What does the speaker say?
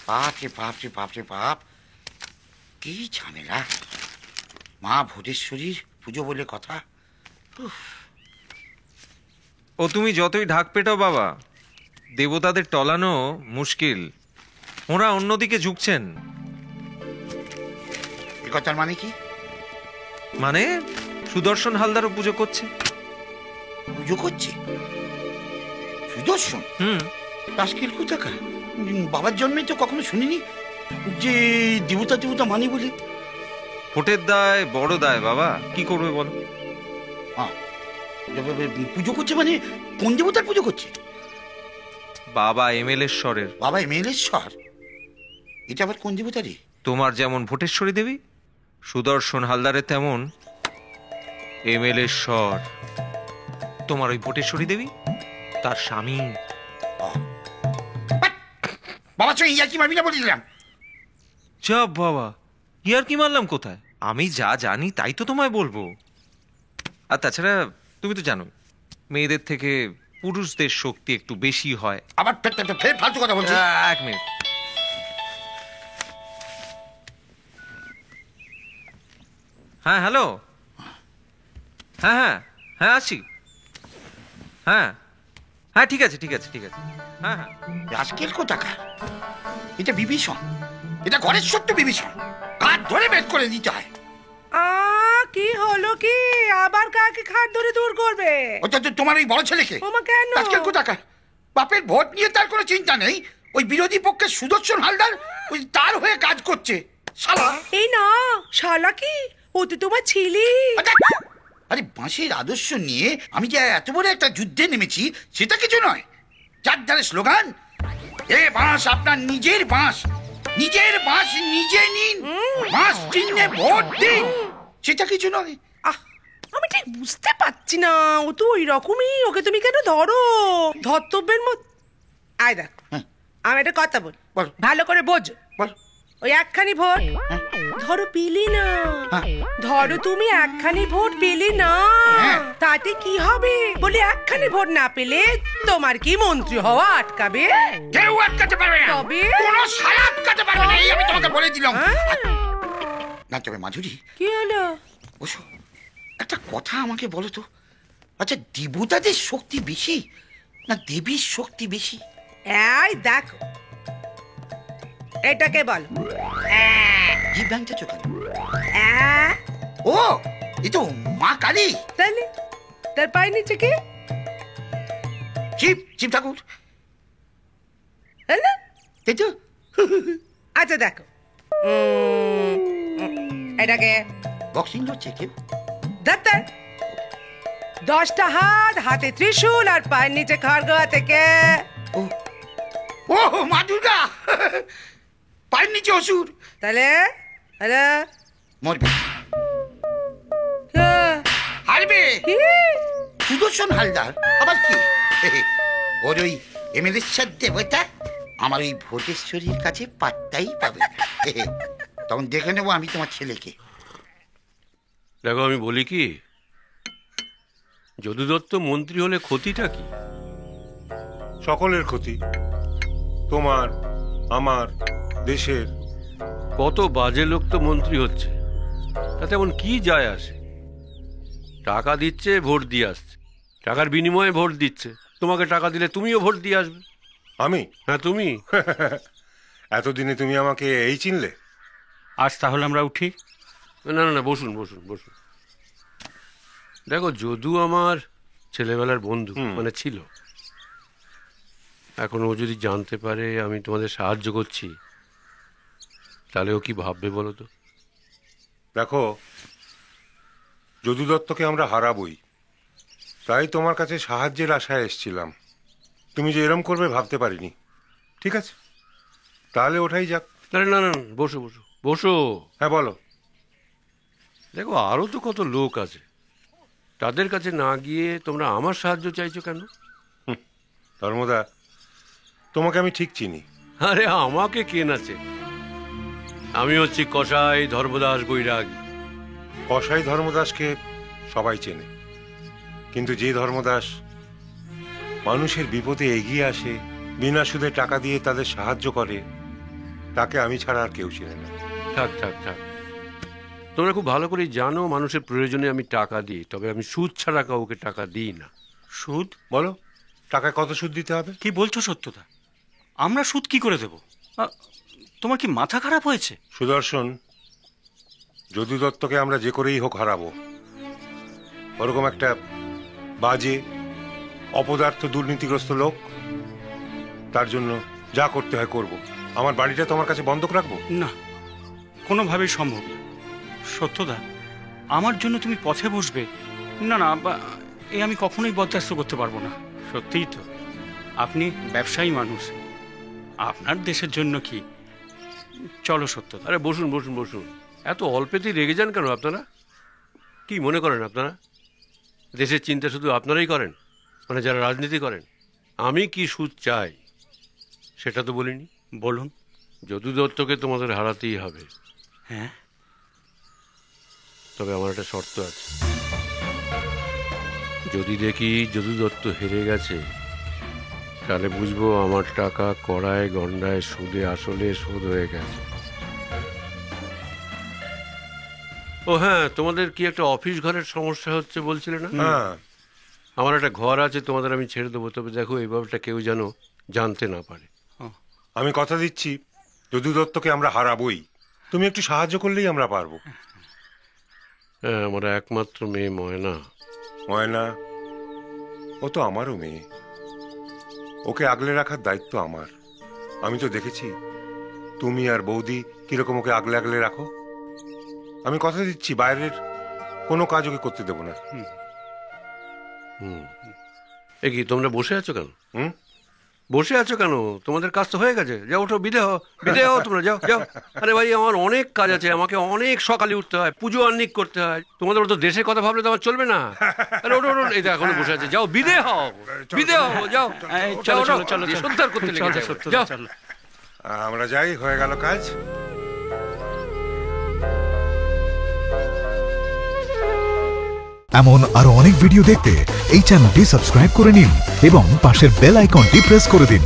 বাপ রে বাপ রে বাপ রে বাপ, কি ঝামেলা। মা ভূতেশ্বরীর পুজো বলে কথা। ও তুমি যতই ঢাক পেটাও বাবা, দেবতাদের টলানো মুশকিল। ওরা অন্যদিকে ঝুঁকছেন। এ কথার মানে কি? মানে সুদর্শন হালদারও পুজো করছে। পুজো করছে সুদর্শন? রাজকেল কোথাকার? বাবার জন্মে তো কখনো শুনিনি যে দেবতা দেবতা মানি বলে। ভোটের দায় বড় দায় বাবা, কি করবে বলো? পুজো করছে মানে কোন দেবতার পুজো করছে? বাবা এমএলএশ্বরের। বাবা এমএলএশ্বর? এটা আবার কোন দেবতা রে? তোমার যেমন ভোটেশ্বরী দেবী, সুদর্শন হালদারের তেমন এমএলএশ্বর। তোমার ওই ভোটেশ্বরী দেবী তার স্বামী। বাবার সঙ্গে ইয়ার্কি মারবি না বলে দিলাম। যা বাবা, ইয়ার কি মারলাম কোথায়? আমি যা জানি তাই তো তোমায় বলবো। আর তাছাড়া তুমি তো জানো, মেয়েদের থেকে পুরুষদের শক্তি একটু বেশি হয়। আবার ফের ফালতু কথা বলছিস? এক মিনিট। হ্যাঁ হ্যালো। হ্যাঁ হ্যাঁ হ্যাঁ আসি। হ্যাঁ হ্যাঁ ঠিক আছে ঠিক আছে ঠিক আছে। হ্যাঁ হ্যাঁ। রাজকেল কোথাকার? এটা বিভীষণ, এটা ঘরের সত্য বিভীষণ। কাঠ ধরে বের করে দিতে হয়। কি হলো কি? আবার কাকে খাট ধরে দূর করবে? ওটা তো তোমার ওই বড় ছেলেকে। কেন? রাজকেল কোথাকার? বাপের ভোট নিয়ে তার কোনো চিন্তা নেই, ওই বিরোধী পক্ষের সুদর্শন হালদার ওই তার হয়ে কাজ করছে। শালা! এই না, শালা কি? ও তো তোমার ছেলে। আরে বাঁশের আদর্শ নিয়ে আমি যে এত বড় একটা যুদ্ধে নেমেছি সেটা কিছু নয়। যার ধারে স্লোগান, এ বাঁশ আপনার নিজের বাঁশ, নিজের বাঁশ নিজে নিন, বাঁশ চিহ্নে ভোট দিন, সেটা কিছু নয়। আমি ঠিক বুঝতে পারছি না, ও তো ওই রকমই। ওকে তুমি কেন ধরো ধর্তব্যের মতো? আয় দেখ, আমি একটা কথা বল, ভালো করে বোঝ। ওই একখানি ভোট ধরো পেলি না, ধরো তুমি একখানি ভোট পেলে না, তাতে কি হবে? বলে একখানি ভোট না পেলে তোমার কি মন্ত্রী হওয়া আটকাবে? কেউ আটকাতে পারবে না, তবে কোনো শালা আটকাতে পারবে না, এই আমি তোমাকে বলে দিলাম। না তবে মাধুরী, কি হলো? বসো, একটা কথা আমাকে বলো তো, আচ্ছা দেবতাদের শক্তি বেশি না দেবীর শক্তি বেশি? এই দেখো, এটাকে বল। জীব ভাঙতে চোখে? ও, এই তো মা কালী। তাহলে তার পায়ের নিচে কি? শিব, শিব ঠাকুর। হ্যালো, এই তো। আচ্ছা দেখো, এটাকে বক্সিং করছে কেউ? ডাক্তার, 10টা হাত, হাতে ত্রিশূল আর পায়ের নিচে খড়গ থেকে। ও ও মা দুর্গা, পায়ের নিচে অসুর। তাহলে হ্যালো, মরবে, হারবে। সুদর্শন হালদার আবার কি? ওর ওই এমএলএশ্বর দেবতা আমার ওই ভোটেশ্বরীর কাছে পাত্তাই পাবে না। তখন দেখে নেবো আমি তোমার ছেলেকে। দেখো আমি বলি কি, যদু দত্ত মন্ত্রী হলে ক্ষতিটা কি? সকলের ক্ষতি, তোমার, আমার, দেশের। কত বাজে লোক তো মন্ত্রী হচ্ছে, তাতে এমন কি যায় আসে? টাকা দিচ্ছে, ভোট দিয়ে আসছে, টাকার বিনিময়ে ভোট দিচ্ছে। তোমাকে টাকা দিলে তুমিও ভোট দিয়ে আসবে। আমি? হ্যাঁ তুমি। এতদিনে তুমি আমাকে এই চিনলে? আজ তাহলে আমরা উঠি। না না না, বসুন বসুন বসুন। দেখো, যদু আমার ছেলেবেলার বন্ধু, মানে ছিল। এখন ও যদি জানতে পারে আমি তোমাদের সাহায্য করছি, তাহলে ও কি ভাববে বলো তো? দেখো, যদু দত্তকে আমরা হারাবই, তাই তোমার কাছে সাহায্যের আশায় এসেছিলাম। তুমি যে এরম করবে ভাবতে পারিনি। ঠিক আছে, তাহলে ওঠাই যাক। আরে না না, বসো বসো বসো। হ্যাঁ বলো। দেখো, আরো তো কত লোক আছে, তাদের কাছে না গিয়ে তোমরা আমার সাহায্য চাইছো কেন? ধর্মদা, তোমাকে আমি ঠিক চিনি। আরে আমাকে কে না চেনে? আমি হচ্ছি কসাই ধর্মদাস বৈরাগী। কসাই ধর্মদাসকে সবাই চেনে, কিন্তু যে ধর্মদাস মানুষের বিপদে এগিয়ে আসে, বিনা সুদে টাকা দিয়ে তাদের সাহায্য করে, তাকে আমি ছাড়া আর কেউ চেনে না। থাক থাক থাক, তোমরা খুব ভালো করেই জানো মানুষের প্রয়োজনে আমি টাকা দিই, তবে আমি সুদ ছাড়া কাউকে টাকা দিই না। সুদ? বলো, টাকায় কত সুদ দিতে হবে? কি বলছো সত্যতা? আমরা সুদ কি করে দেব? তোমার কি মাথা খারাপ হয়েছে? সুদর্শন, যদু দত্তকে আমরা যে করেই হোক হারাবো। ওরকম একটা বাজে অপদার্থ দুর্নীতিগ্রস্ত লোক, তার জন্য যা করতে হয় করব। আমার বাড়িটা তোমার কাছে বন্ধক রাখবো না, কোনোভাবেই সম্ভব না। সত্যদা, আমার জন্য তুমি পথে বসবে? না না, এ আমি কখনোই বরদাস্ত করতে পারবো না। সত্যিই তো, আপনি ব্যবসায়ী মানুষ, আপনার দেশের জন্য কি। চলো সত্যদা। আরে বসুন বসুন বসুন, এত অল্পেতেই রেগে যান কেন আপনারা? কি মনে করেন আপনারা দেশের চিন্তা শুধু আপনারাই করেন? মানে যারা রাজনীতি করেন। আমি কি সুদ চাই সেটা তো বলিনি। বলুন। যদু দত্তকে তোমাদের হারাতেই হবে। হ্যাঁ, তবে আমার একটা শর্ত আছে। যদি দেখি যদু দত্ত হেরে গেছে, তাহলে বুঝবো আমার টাকা কড়ায় গন্ডায় সুদে আসলে শোধ হয়ে গেছে। ও হ্যাঁ, তোমাদের কি একটা অফিস ঘরের সমস্যা হচ্ছে বলছিলে না? হ্যাঁ, আমার একটা ঘর আছে, তোমাদের আমি ছেড়ে দেবো। তবে দেখো, এই ব্যাপারটা কেউ যেন জানতে না পারে। আমি কথা দিচ্ছি যদু দত্তকে আমরা হারাবোই। তুমি একটু সাহায্য করলেই আমরা পারবো। হ্যাঁ, আমার একমাত্র মেয়ে ময়না। ময়না, ও তো আমারও মেয়ে। ওকে আগলে রাখার দায়িত্ব আমার। আমি তো দেখেছি তুমি আর বৌদি কিরকম ওকে আগলে আগলে রাখো। আমি কথা দিচ্ছি বাইরের কোনো কাজ ওকে করতে দেবো না। এ কি তোমরা বসে আছো কেন? হুম, বসে আছো কেন? তোমাদের কাজ তো হয়ে গেছে। যাও, ওঠো, বিদে হও, বিদে হও, তোমরা যাও যাও। আরে ভাই, আমার অনেক কাজ আছে, আমাকে অনেক সকালে উঠতে হয়, পুজো আহ্নিক করতে হয়। তোমাদের তো দেশের কথা ভাবলে তো আমার চলবে না। আরে ওঠো ওঠো, এই দেখো এখনো বসে আছে। যাও, বিদে হও, বিদে হও, যাও। চলো চলো চলো, সত্যার করতে লেগে যাও। সত্যদা যাও। চলো। আমরা যাই, হয়ে গেল কাজ। এমন আরো অনেক ভিডিও দেখতে এই চ্যানেলটি সাবস্ক্রাইব করে নিন এবং পাশের বেল আইকনটি প্রেস করে দিন।